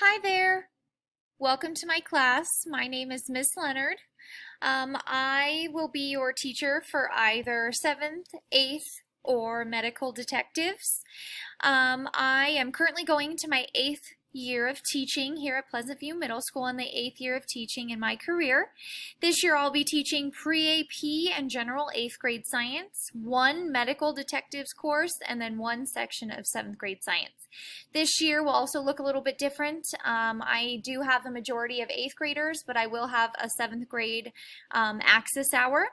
Hi there. Welcome to my class. My name is Miss Leonard. I will be your teacher for either 7th, 8th, or medical detectives. I am currently going into my 8th year of teaching here at Pleasant View Middle School and the 8th year of teaching in my career. This year I'll be teaching pre-AP and general 8th grade science, one medical detectives course, and then one section of 7th grade science. This year will also look a little bit different. I do have the majority of 8th graders, but I will have a 7th grade access hour.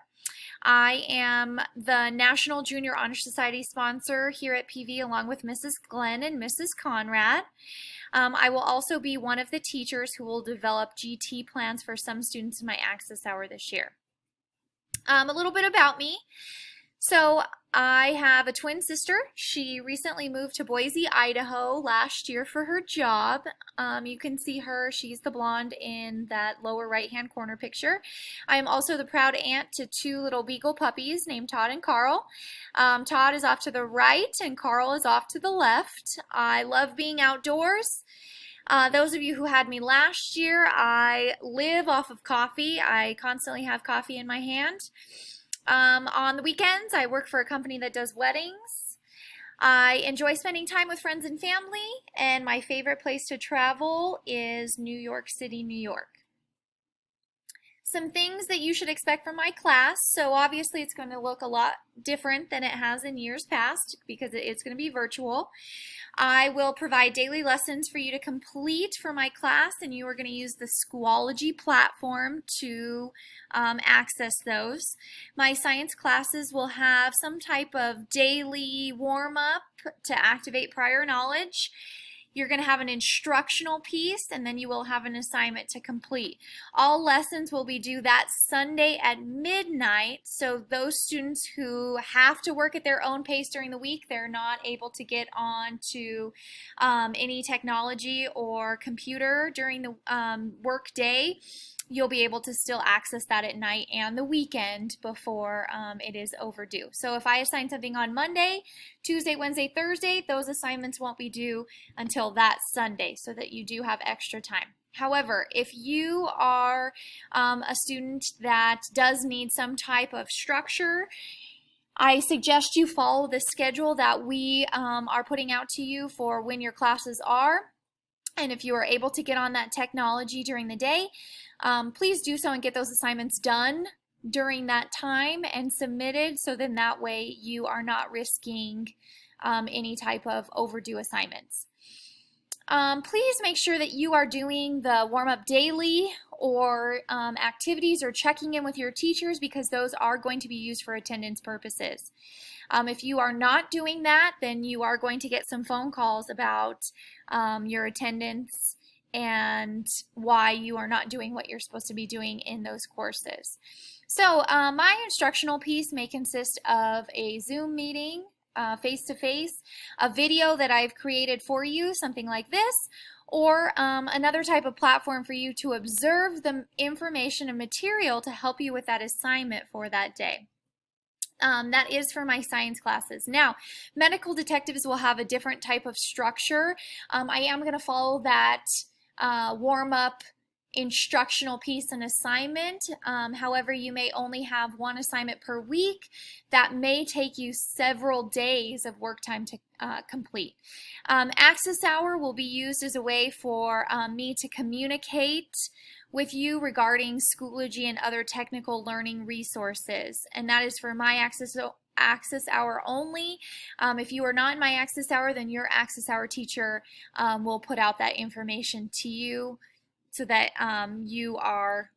I am the National Junior Honor Society sponsor here at PV along with Mrs. Glenn and Mrs. Conrad. I will also be one of the teachers who will develop GT plans for some students in my access hour this year. A little bit about me. So I have a twin sister. She recently moved to Boise, Idaho last year for her job. You can see her. She's the blonde in that lower right-hand corner picture. I am also the proud aunt to two little beagle puppies named Todd and Carl. Todd is off to the right and Carl is off to the left. I love being outdoors. Those of you who had me last year, I live off of coffee. I constantly have coffee in my hand. On the weekends, I work for a company that does weddings. I enjoy spending time with friends and family, and my favorite place to travel is New York City, New York. Some things that you should expect from my class. So obviously it's going to look a lot different than it has in years past because it's going to be virtual. I will provide daily lessons for you to complete for my class, and you are going to use the Schoology platform to access those. My science classes will have some type of daily warm-up to activate prior knowledge. You're going to have an instructional piece, and then you will have an assignment to complete. All lessons will be due that Sunday at midnight, so those students who have to work at their own pace during the week, they're not able to get on to any technology or computer during the work day. You'll be able to still access that at night and the weekend before it is overdue. So if I assign something on Monday, Tuesday, Wednesday, Thursday, those assignments won't be due until that Sunday so that you do have extra time. However, if you are a student that does need some type of structure, I suggest you follow the schedule that we are putting out to you for when your classes are. And if you are able to get on that technology during the day, please do so and get those assignments done during that time and submitted, so then that way you are not risking any type of overdue assignments. Please make sure that you are doing the warm-up daily or activities or checking in with your teachers, because those are going to be used for attendance purposes. If you are not doing that, then you are going to get some phone calls about your attendance and why you are not doing what you're supposed to be doing in those courses. So my instructional piece may consist of a Zoom meeting, face-to-face, a video that I've created for you, something like this, or another type of platform for you to observe the information and material to help you with that assignment for that day. That is for my science classes. Now, medical detectives will have a different type of structure. I am going to follow that warm-up instructional piece and assignment. However, you may only have one assignment per week. That may take you several days of work time to complete. Access hour will be used as a way for me to communicate with you regarding Schoology and other technical learning resources, and that is for my access hour only. If you are not in my access hour, then your access hour teacher will put out that information to you so that you are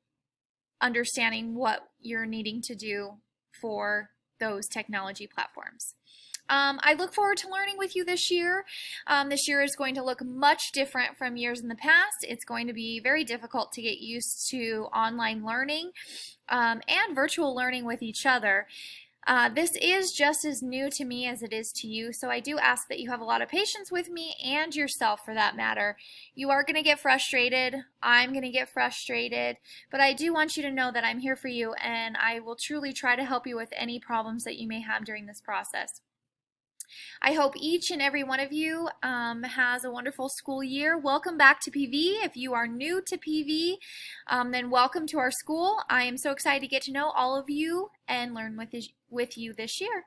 understanding what you're needing to do for those technology platforms. I look forward to learning with you this year. This year is going to look much different from years in the past. It's going to be very difficult to get used to online learning and virtual learning with each other. This is just as new to me as it is to you, so I do ask that you have a lot of patience with me and yourself for that matter. You are going to get frustrated. I'm going to get frustrated, but I do want you to know that I'm here for you, and I will truly try to help you with any problems that you may have during this process. I hope each and every one of you has a wonderful school year. Welcome back to PV. If you are new to PV, then welcome to our school. I am so excited to get to know all of you and learn with you this year.